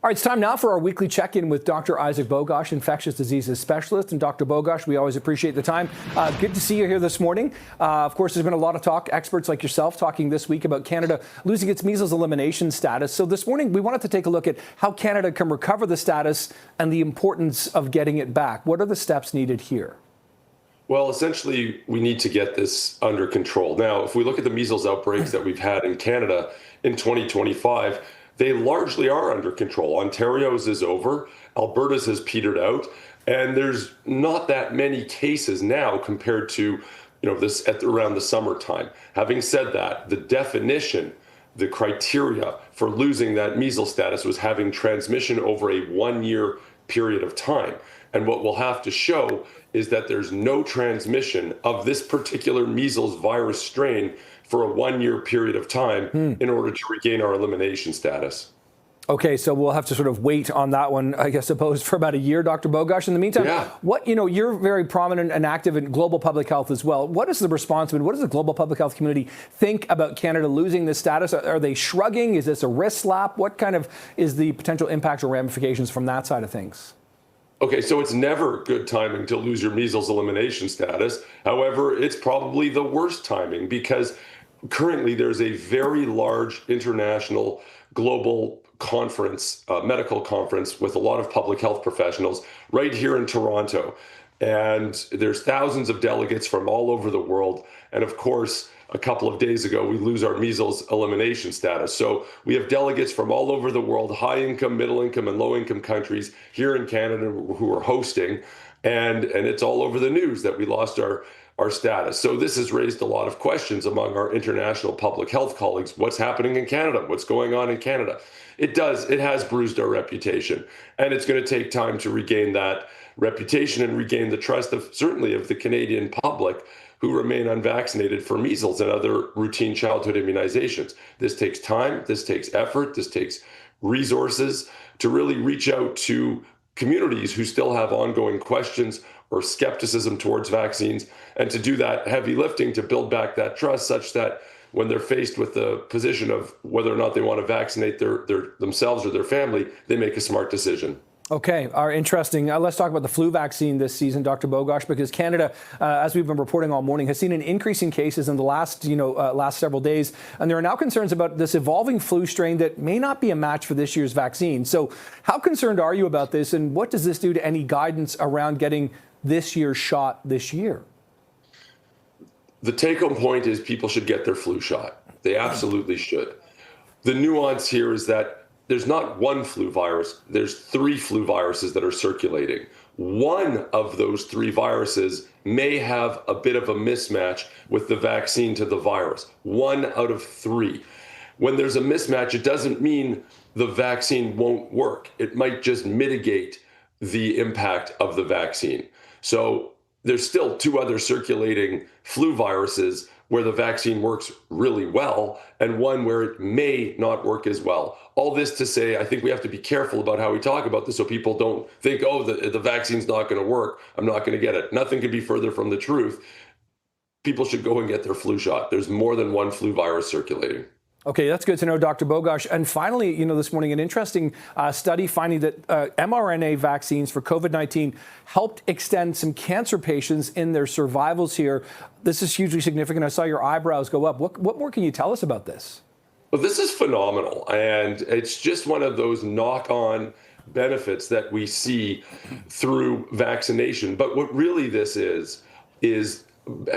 All right, it's time now for our weekly check-in with Dr. Isaac Bogoch, infectious diseases specialist. And Dr. Bogoch, we always appreciate the time. Good to see you here this morning. Of course, there's been a lot of talk, experts like yourself talking this week about Canada losing its measles elimination status. So this morning, we wanted to take a look at how Canada can recover the status and the importance of getting it back. What are the steps needed here? Well, essentially, we need to get this under control. Now, if we look at the measles outbreaks that we've had in Canada in 2025, they largely are under control. Ontario's is over, Alberta's has petered out, and there's not that many cases now compared to, this at around the summertime. Having said that, the definition, the criteria for losing that measles status was having transmission over a 1-year period of time. And what we'll have to show is that there's no transmission of this particular measles virus strain for a 1-year period of time in order to regain our elimination status. Okay, so we'll have to sort of wait on that one, I guess, suppose, for about a year, Dr. Bogoch. In the meantime, you're very prominent and active in global public health as well. What is the responsibility? What does the global public health community think about Canada losing this status? Are they shrugging? Is this a wrist slap? What kind of is the potential impact or ramifications from that side of things? Okay, so it's never good timing to lose your measles elimination status. However, it's probably the worst timing because currently there's a very large international global conference, medical conference with a lot of public health professionals right here in Toronto. And there's thousands of delegates from all over the world. And of course, a couple of days ago, we lose our measles elimination status. So we have delegates from all over the world, high income, middle income, and low income countries here in Canada who are hosting. And it's all over the news that we lost our status. So this has raised a lot of questions among our international public health colleagues. What's happening in Canada? What's going on in Canada? It has bruised our reputation. And it's going to take time to regain that reputation and regain the trust of certainly of the Canadian public who remain unvaccinated for measles and other routine childhood immunizations. This takes time, this takes effort, this takes resources to really reach out to communities who still have ongoing questions or skepticism towards vaccines, and to do that heavy lifting to build back that trust such that when they're faced with the position of whether or not they want to vaccinate themselves or their family, they make a smart decision. Okay, interesting. Let's talk about the flu vaccine this season, Dr. Bogoch, because Canada, as we've been reporting all morning, has seen an increase in cases in the last several days, and there are now concerns about this evolving flu strain that may not be a match for this year's vaccine. So, how concerned are you about this, and what does this do to any guidance around getting this year's shot this year? The take-home point is people should get their flu shot. They absolutely should. The nuance here is that there's not one flu virus, there's 3 flu viruses that are circulating. One of those 3 viruses may have a bit of a mismatch with the vaccine to the virus. 1 out of 3. When there's a mismatch, it doesn't mean the vaccine won't work. It might just mitigate the impact of the vaccine. So there's still 2 other circulating flu viruses where the vaccine works really well, and one where it may not work as well. All this to say, I think we have to be careful about how we talk about this so people don't think, oh, the vaccine's not going to work, I'm not going to get it. Nothing could be further from the truth. People should go and get their flu shot. There's more than one flu virus circulating. Okay, that's good to know, Dr. Bogoch. And finally, this morning, an interesting study finding that mRNA vaccines for COVID-19 helped extend some cancer patients in their survivals here. This is hugely significant. I saw your eyebrows go up. What more can you tell us about this? Well, this is phenomenal. And it's just one of those knock-on benefits that we see through vaccination. But what really this is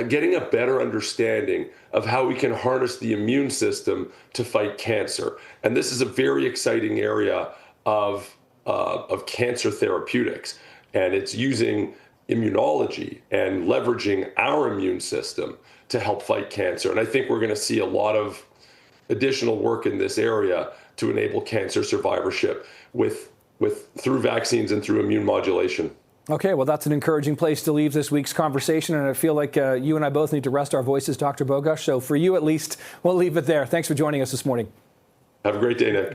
getting a better understanding of how we can harness the immune system to fight cancer. And this is a very exciting area of cancer therapeutics. And it's using immunology and leveraging our immune system to help fight cancer. And I think we're going to see a lot of additional work in this area to enable cancer survivorship through vaccines and through immune modulation. Okay, well, that's an encouraging place to leave this week's conversation, and I feel like you and I both need to rest our voices, Dr. Bogoch. So for you, at least, we'll leave it there. Thanks for joining us this morning. Have a great day, Nick.